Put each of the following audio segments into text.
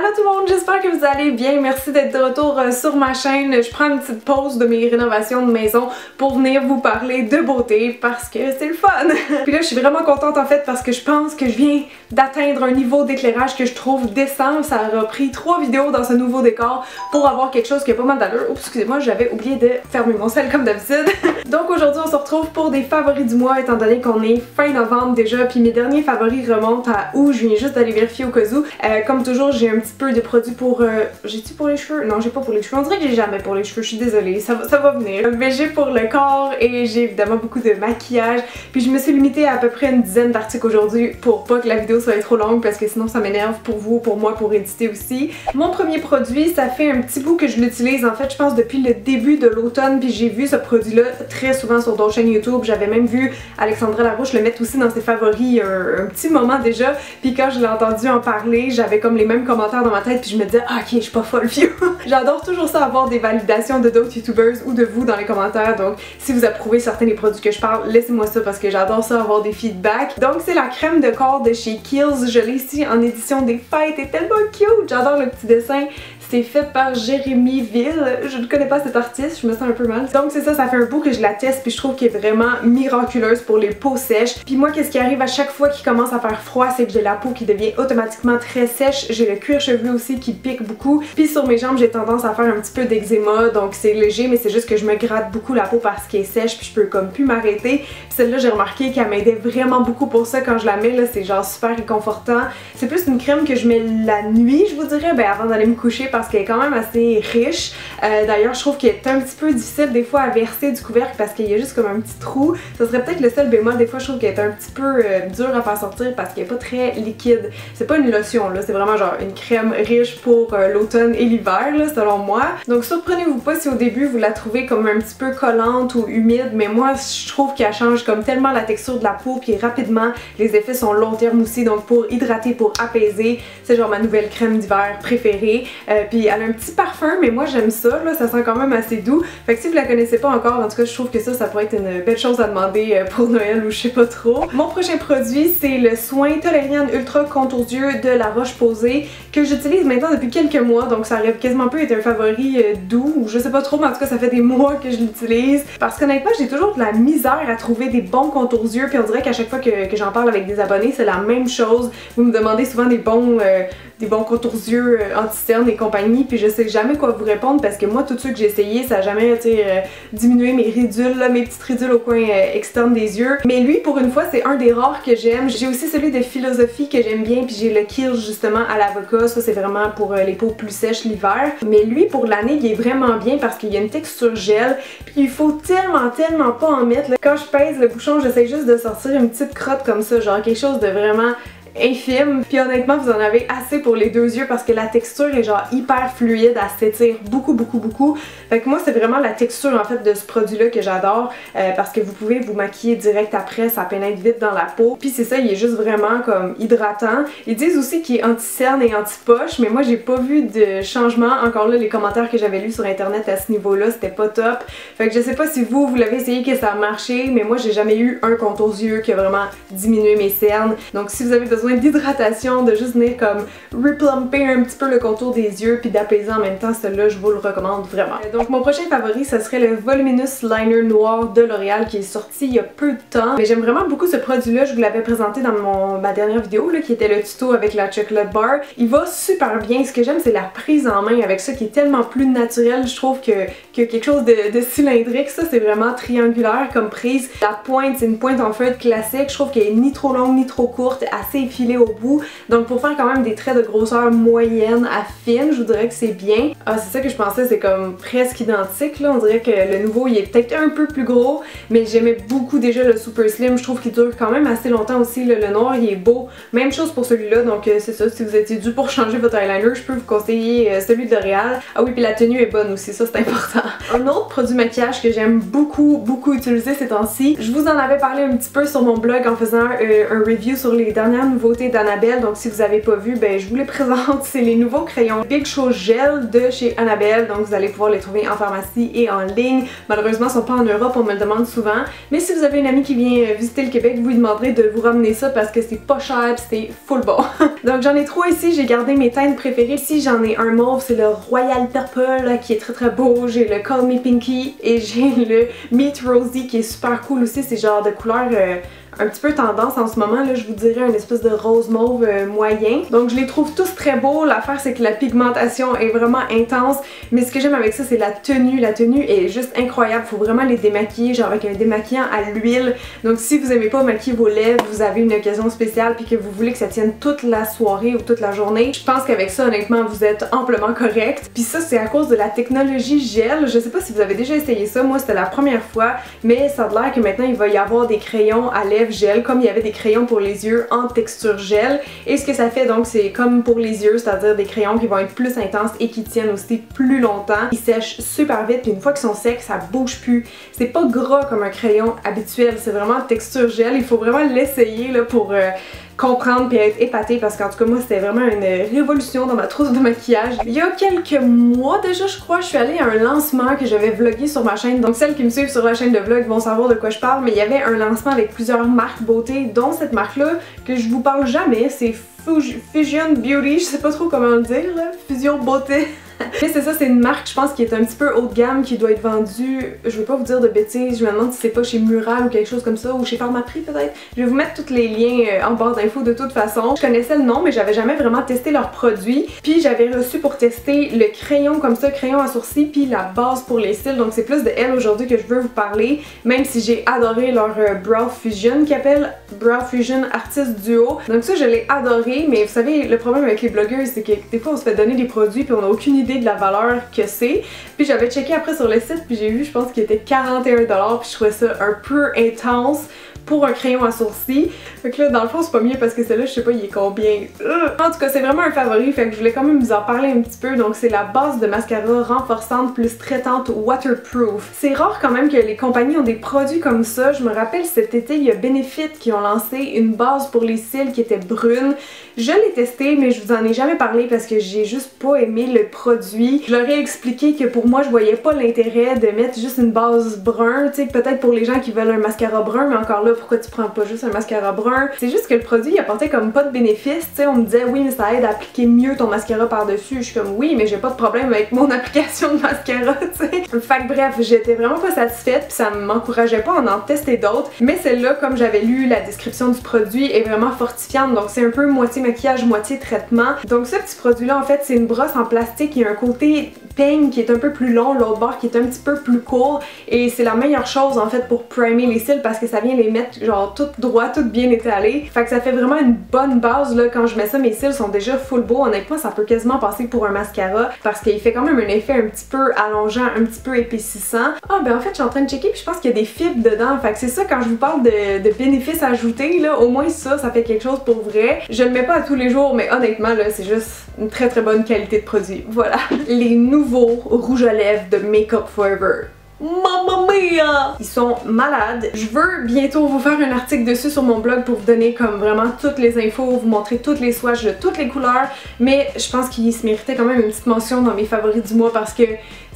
Allô tout le monde, j'espère que vous allez bien. Merci d'être de retour sur ma chaîne. Je prends une petite pause de mes rénovations de maison pour venir vous parler de beauté parce que c'est le fun. Puis là, je suis vraiment contente en fait parce que je pense que je viens d'atteindre un niveau d'éclairage que je trouve décent. Ça aura pris 3 vidéos dans ce nouveau décor pour avoir quelque chose qui a pas mal d'allure. Oups, excusez-moi, j'avais oublié de fermer mon sel comme d'habitude. Donc aujourd'hui, on se retrouve pour des favoris du mois étant donné qu'on est fin novembre déjà. Puis mes derniers favoris remontent à août. Je viens juste d'aller vérifier au cas où. Comme toujours, j'ai un petit peu de produits pour... j'ai-tu pour les cheveux? Non, j'ai pas pour les cheveux. On dirait que j'ai jamais pour les cheveux. Je suis désolée. Ça va venir. Mais j'ai pour le corps et j'ai évidemment beaucoup de maquillage. Puis je me suis limitée à peu près une dizaine d'articles aujourd'hui pour pas que la vidéo soit trop longue parce que sinon ça m'énerve pour vous, pour moi, pour éditer aussi. Mon premier produit, ça fait un petit bout que je l'utilise en fait, je pense depuis le début de l'automne. Puis j'ai vu ce produit-là très souvent sur d'autres chaînes YouTube. J'avais même vu Alexandra Larouche le mettre aussi dans ses favoris un petit moment déjà. Puis quand je l'ai entendu en parler, j'avais comme les mêmes commentaires dans ma tête puis je me disais ah, ok, je suis pas folle vieux. J'adore toujours ça, avoir des validations de d'autres youtubers ou de vous dans les commentaires. Donc si vous approuvez certains des produits que je parle, laissez-moi ça parce que j'adore ça, avoir des feedbacks. Donc c'est la crème de corps de chez Kiehl's. Je l'ai ici en édition des fêtes, elle est tellement cute. J'adore le petit dessin. C'est fait par Jérémy Ville. Je ne connais pas cet artiste, je me sens un peu mal. Donc c'est ça, ça fait un bout que je la teste puis je trouve qu'elle est vraiment miraculeuse pour les peaux sèches. Puis moi, qu'est-ce qui arrive à chaque fois qu'il commence à faire froid, c'est que j'ai la peau qui devient automatiquement très sèche. J'ai le cuir chevelu aussi qui pique beaucoup. Puis sur mes jambes, j'ai tendance à faire un petit peu d'eczéma. Donc c'est léger, mais c'est juste que je me gratte beaucoup la peau parce qu'elle est sèche puis je peux comme plus m'arrêter. Puis celle-là, j'ai remarqué qu'elle m'aidait vraiment beaucoup pour ça quand je la mets. Là, c'est genre super réconfortant. C'est plus une crème que je mets la nuit, je vous dirais, ben avant d'aller me coucher parce qu'elle est quand même assez riche. D'ailleurs, je trouve qu'elle est un petit peu difficile des fois à verser du couvercle parce qu'il y a juste comme un petit trou. Ça serait peut-être le seul bémol. Des fois, je trouve qu'elle est un petit peu dure à faire sortir parce qu'elle est pas très liquide. C'est pas une lotion, là. C'est vraiment genre une crème riche pour l'automne et l'hiver, là, selon moi. Donc, surprenez-vous pas si au début, vous la trouvez comme un petit peu collante ou humide. Mais moi, je trouve qu'elle change comme tellement la texture de la peau. Puis rapidement, les effets sont long terme aussi. Donc, pour hydrater, pour apaiser, c'est genre ma nouvelle crème d'hiver préférée. Puis elle a un petit parfum, mais moi j'aime ça, là, ça sent quand même assez doux. Fait que si vous la connaissez pas encore, en tout cas je trouve que ça pourrait être une belle chose à demander pour Noël ou je sais pas trop. Mon prochain produit, c'est le soin Toleriane Ultra Contour d'yeux de La Roche-Posay que j'utilise maintenant depuis quelques mois, donc ça aurait quasiment pu être un favori doux ou je sais pas trop, mais en tout cas ça fait des mois que je l'utilise. Parce qu'honnêtement, j'ai toujours de la misère à trouver des bons contours d'yeux, puis on dirait qu'à chaque fois que j'en parle avec des abonnés, c'est la même chose. Vous me demandez souvent des bons contours d'yeux anti-cernes et compagnie, puis je sais jamais quoi vous répondre parce que moi, tout ceux que j'ai essayé, ça a jamais diminué mes ridules, là, mes petites ridules au coin externe des yeux. Mais lui, pour une fois, c'est un des rares que j'aime. J'ai aussi celui de Philosophie que j'aime bien, puis j'ai le Kiehl's justement à l'avocat. Ça, c'est vraiment pour les peaux plus sèches l'hiver. Mais lui, pour l'année, il est vraiment bien parce qu'il y a une texture gel, puis il faut tellement pas en mettre. Là. Quand je pèse le bouchon, j'essaie juste de sortir une petite crotte comme ça, genre quelque chose de vraiment infime. Puis honnêtement, vous en avez assez pour les deux yeux parce que la texture est genre hyper fluide, elle s'étire beaucoup. Fait que moi, c'est vraiment la texture en fait de ce produit-là que j'adore parce que vous pouvez vous maquiller direct après, ça pénètre vite dans la peau. Puis c'est ça, il est juste vraiment comme hydratant. Ils disent aussi qu'il est anti-cerne et anti-poche, mais moi, j'ai pas vu de changement. Encore là, les commentaires que j'avais lus sur internet à ce niveau-là, c'était pas top. Fait que je sais pas si vous l'avez essayé, que ça a marché, mais moi, j'ai jamais eu un contour d'yeux qui a vraiment diminué mes cernes. Donc si vous avez besoin d'hydratation, de juste venir comme replumper un petit peu le contour des yeux puis d'apaiser en même temps, celui-là je vous le recommande vraiment. Donc mon prochain favori, ce serait le Voluminous Liner Noir de L'Oréal qui est sorti il y a peu de temps. Mais j'aime vraiment beaucoup ce produit-là, je vous l'avais présenté dans ma dernière vidéo là, qui était le tuto avec la chocolate bar. Il va super bien, ce que j'aime c'est la prise en main avec ça qui est tellement plus naturel, je trouve que quelque chose de cylindrique, ça c'est vraiment triangulaire comme prise. La pointe, c'est une pointe en feutre classique, je trouve qu'elle est ni trop longue ni trop courte, assez effilée au bout. Donc pour faire quand même des traits de grosseur moyenne à fine, je vous dirais que c'est bien. Ah, c'est ça que je pensais, c'est comme presque identique là, on dirait que le nouveau il est peut-être un peu plus gros, mais j'aimais beaucoup déjà le Super Slim, je trouve qu'il dure quand même assez longtemps aussi, là. Le noir il est beau, même chose pour celui-là, donc c'est ça, si vous étiez dû pour changer votre eyeliner, je peux vous conseiller celui de L'Oréal. Ah oui, puis la tenue est bonne aussi, ça c'est important. Un autre produit maquillage que j'aime beaucoup utiliser ces temps-ci, je vous en avais parlé un petit peu sur mon blog en faisant un review sur les dernières nouveautés d'Annabelle, donc si vous avez pas vu, ben je vous les présente. C'est les nouveaux crayons Big Show Gel de chez Annabelle, donc vous allez pouvoir les trouver en pharmacie et en ligne. Malheureusement, ils sont pas en Europe, on me le demande souvent, mais si vous avez une amie qui vient visiter le Québec, vous lui demanderez de vous ramener ça parce que c'est pas cher pis c'est full bon. Donc j'en ai 3 ici, j'ai gardé mes teintes préférées. Ici j'en ai un mauve, c'est le Royal Purple là, qui est très beau. J'ai le Call Me Pinky et j'ai le Meet Rosy qui est super cool aussi. C'est genre de couleur un petit peu tendance en ce moment, là, je vous dirais une espèce de rose mauve moyen. Donc je les trouve tous très beaux. L'affaire c'est que la pigmentation est vraiment intense, mais ce que j'aime avec ça c'est la tenue. La tenue est juste incroyable, faut vraiment les démaquiller, genre avec un démaquillant à l'huile. Donc si vous aimez pas maquiller vos lèvres, vous avez une occasion spéciale puis que vous voulez que ça tienne toute la soirée ou toute la journée, je pense qu'avec ça honnêtement vous êtes amplement correct. Puis ça c'est à cause de la technologie gel. Je sais pas si vous avez déjà essayé ça, moi c'était la première fois, mais ça a l'air que maintenant il va y avoir des crayons à lèvres gel, comme il y avait des crayons pour les yeux en texture gel. Et ce que ça fait donc c'est comme pour les yeux, c'est-à-dire des crayons qui vont être plus intenses et qui tiennent aussi plus longtemps. Ils sèchent super vite puis une fois qu'ils sont secs, ça bouge plus. C'est pas gras comme un crayon habituel, c'est vraiment texture gel. Il faut vraiment l'essayer là pour comprendre puis être épatée parce qu'en tout cas moi c'était vraiment une révolution dans ma trousse de maquillage. Il y a quelques mois déjà je crois, je suis allée à un lancement que j'avais vlogué sur ma chaîne, donc celles qui me suivent sur la chaîne de vlog vont savoir de quoi je parle, mais il y avait un lancement avec plusieurs marques beauté, dont cette marque là que je vous parle jamais, c'est Fusion Beauty, je sais pas trop comment le dire là, Fusion Beauté. Mais c'est ça, c'est une marque je pense qui est un petit peu haut de gamme, qui doit être vendue, je vais pas vous dire de bêtises, je me demande si c'est pas chez Mural ou quelque chose comme ça, ou chez Pharmaprix peut-être. Je vais vous mettre tous les liens en barre d'infos de toute façon. Je connaissais le nom mais j'avais jamais vraiment testé leurs produits, puis j'avais reçu pour tester le crayon comme ça, crayon à sourcils, puis la base pour les cils, donc c'est plus de elle aujourd'hui que je veux vous parler, même si j'ai adoré leur Brow Fusion qui appelle Brow Fusion Artist Duo. Donc ça je l'ai adoré, mais vous savez le problème avec les blogueuses c'est que des fois on se fait donner des produits puis on a aucune idée de la valeur que c'est. Puis j'avais checké après sur le site puis j'ai vu je pense qu'il était 41$, puis je trouvais ça un peu intense pour un crayon à sourcils. Fait que là dans le fond c'est pas mieux parce que celui-là je sais pas il est combien. En tout cas c'est vraiment un favori, fait que je voulais quand même vous en parler un petit peu. Donc c'est la base de mascara renforçante plus traitante waterproof. C'est rare quand même que les compagnies ont des produits comme ça. Je me rappelle cet été il y a Benefit qui ont lancé une base pour les cils qui était brune. Je l'ai testé mais je vous en ai jamais parlé parce que j'ai juste pas aimé le produit. Je leur ai expliqué que pour moi je voyais pas l'intérêt de mettre juste une base brun, tu sais peut-être pour les gens qui veulent un mascara brun, mais encore là pourquoi tu prends pas juste un mascara brun? C'est juste que le produit il apportait comme pas de bénéfice, tu sais, on me disait oui mais ça aide à appliquer mieux ton mascara par-dessus. Je suis comme oui mais j'ai pas de problème avec mon application de mascara, tu sais. Fait que bref, j'étais vraiment pas satisfaite puis ça m'encourageait pas à en tester d'autres, mais celle-là comme j'avais lu la description du produit est vraiment fortifiante, donc c'est un peu moitié maquillage, moitié traitement. Donc ce petit produit là en fait c'est une brosse en plastique, il y a un côté peigne qui est un peu plus long, l'autre bord qui est un petit peu plus court, et c'est la meilleure chose en fait pour primer les cils parce que ça vient les mettre genre tout droit, tout bien étalé. Fait que ça fait vraiment une bonne base là. Quand je mets ça, mes cils sont déjà full beau. Honnêtement ça peut quasiment passer pour un mascara parce qu'il fait quand même un effet un petit peu allongeant, un petit peu épaississant. Ah ben en fait je suis en train de checker puis je pense qu'il y a des fibres dedans. Fait que c'est ça, quand je vous parle de bénéfices ajoutés là, au moins ça fait quelque chose pour vrai. Je le mets pas à tous les jours mais honnêtement là c'est juste une très bonne qualité de produit. Voilà. Les nouveaux rouges à lèvres de Make Up For Ever. Mamma mia! Ils sont malades. Je veux bientôt vous faire un article dessus sur mon blog pour vous donner comme vraiment toutes les infos, vous montrer toutes les swatchs de toutes les couleurs, mais je pense qu'ils se méritaient quand même une petite mention dans mes favoris du mois parce que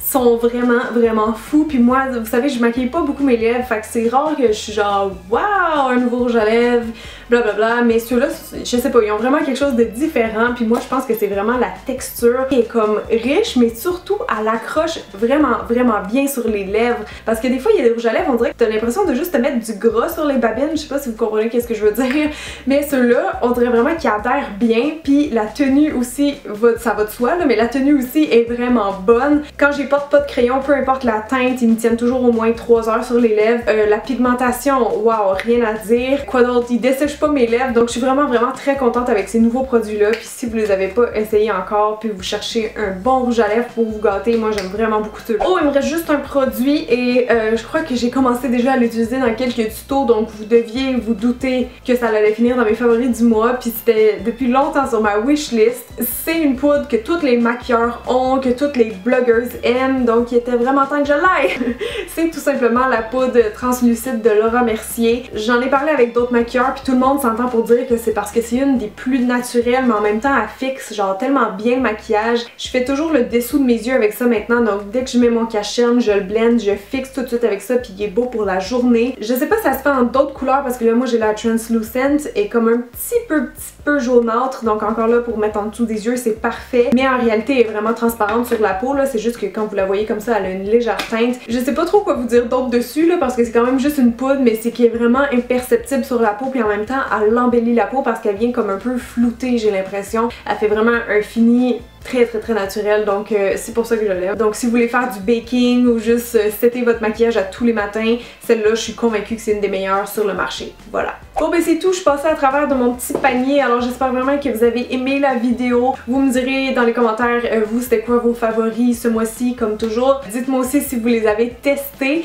sont vraiment fous. Puis moi, vous savez, je maquille pas beaucoup mes lèvres, fait que c'est rare que je suis genre waouh, un nouveau rouge à lèvres, blablabla, mais ceux-là, je sais pas, ils ont vraiment quelque chose de différent. Puis moi, je pense que c'est vraiment la texture qui est comme riche, mais surtout elle accroche vraiment bien sur les lèvres. Parce que des fois, il y a des rouges à lèvres, on dirait que t'as l'impression de juste te mettre du gras sur les babines. Je sais pas si vous comprenez qu'est-ce que je veux dire, mais ceux-là, on dirait vraiment qu'ils adhèrent bien. Puis la tenue aussi, ça va de soi là, mais la tenue aussi est vraiment bonne. Quand j'ai porte pas de crayon, peu importe la teinte, ils me tiennent toujours au moins 3 heures sur les lèvres. La pigmentation, waouh, rien à dire. Quoi d'autre, ils dessèchent pas mes lèvres, donc je suis vraiment très contente avec ces nouveaux produits-là. Puis si vous les avez pas essayés encore, puis vous cherchez un bon rouge à lèvres pour vous gâter, moi j'aime vraiment beaucoup ça. Oh, il me reste juste un produit et je crois que j'ai commencé déjà à l'utiliser dans quelques tutos, donc vous deviez vous douter que ça allait finir dans mes favoris du mois, puis c'était depuis longtemps sur ma wishlist. C'est une poudre que tous les maquilleurs ont, que toutes les blogueuses aiment, donc il était vraiment temps que je l'aille. C'est tout simplement la poudre translucide de Laura Mercier. J'en ai parlé avec d'autres maquilleurs, puis tout le monde s'entend pour dire que c'est parce que c'est une des plus naturelles, mais en même temps elle fixe genre tellement bien le maquillage. Je fais toujours le dessous de mes yeux avec ça maintenant, donc dès que je mets mon cache-cerne, je le blende, je fixe tout de suite avec ça, puis il est beau pour la journée. Je sais pas si ça se fait en d'autres couleurs parce que là moi j'ai la translucent et comme un petit peu jaunâtre, donc encore là pour mettre en dessous des yeux c'est parfait, mais en réalité elle est vraiment transparente sur la peau là, c'est juste que quand vous la voyez comme ça elle a une légère teinte. Je sais pas trop quoi vous dire d'autre dessus là parce que c'est quand même juste une poudre, mais c'est qui est vraiment imperceptible sur la peau, puis en même temps elle embellit la peau parce qu'elle vient comme un peu floutée, j'ai l'impression. Elle fait vraiment un fini très naturel, donc c'est pour ça que je l'aime. Donc si vous voulez faire du baking ou juste setter votre maquillage à tous les matins, celle-là je suis convaincue que c'est une des meilleures sur le marché. Voilà. Bon ben c'est tout, je passais à travers de mon petit panier, alors j'espère vraiment que vous avez aimé la vidéo. Vous me direz dans les commentaires, vous c'était quoi vos favoris ce mois-ci comme toujours. Dites-moi aussi si vous les avez testés.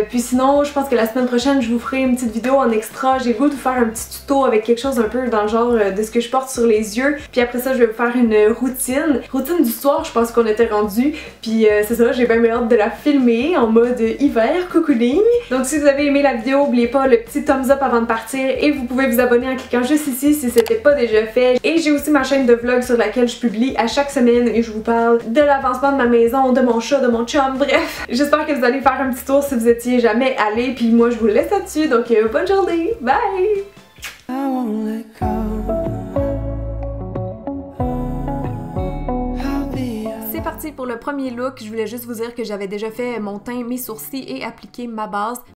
Puis sinon je pense que la semaine prochaine je vous ferai une petite vidéo en extra. J'ai le goût de vous faire un petit tuto avec quelque chose un peu dans le genre de ce que je porte sur les yeux. Puis après ça je vais vous faire une routine du soir, je pense qu'on était rendu. Puis c'est ça, j'ai bien hâte de la filmer en mode hiver cocooning. Donc si vous avez aimé la vidéo, n'oubliez pas le petit thumbs up avant de partir et vous pouvez vous abonner en cliquant juste ici si c'était pas déjà fait. Et j'ai aussi ma chaîne de vlog sur laquelle je publie à chaque semaine et je vous parle de l'avancement de ma maison, de mon chat, de mon chum, bref. J'espère que vous allez faire un petit tour si vous étiez jamais allé, puis moi je vous laisse là-dessus, donc bonne journée, bye! C'est parti pour le premier look. Je voulais juste vous dire que j'avais déjà fait mon teint, mes sourcils et appliqué ma base.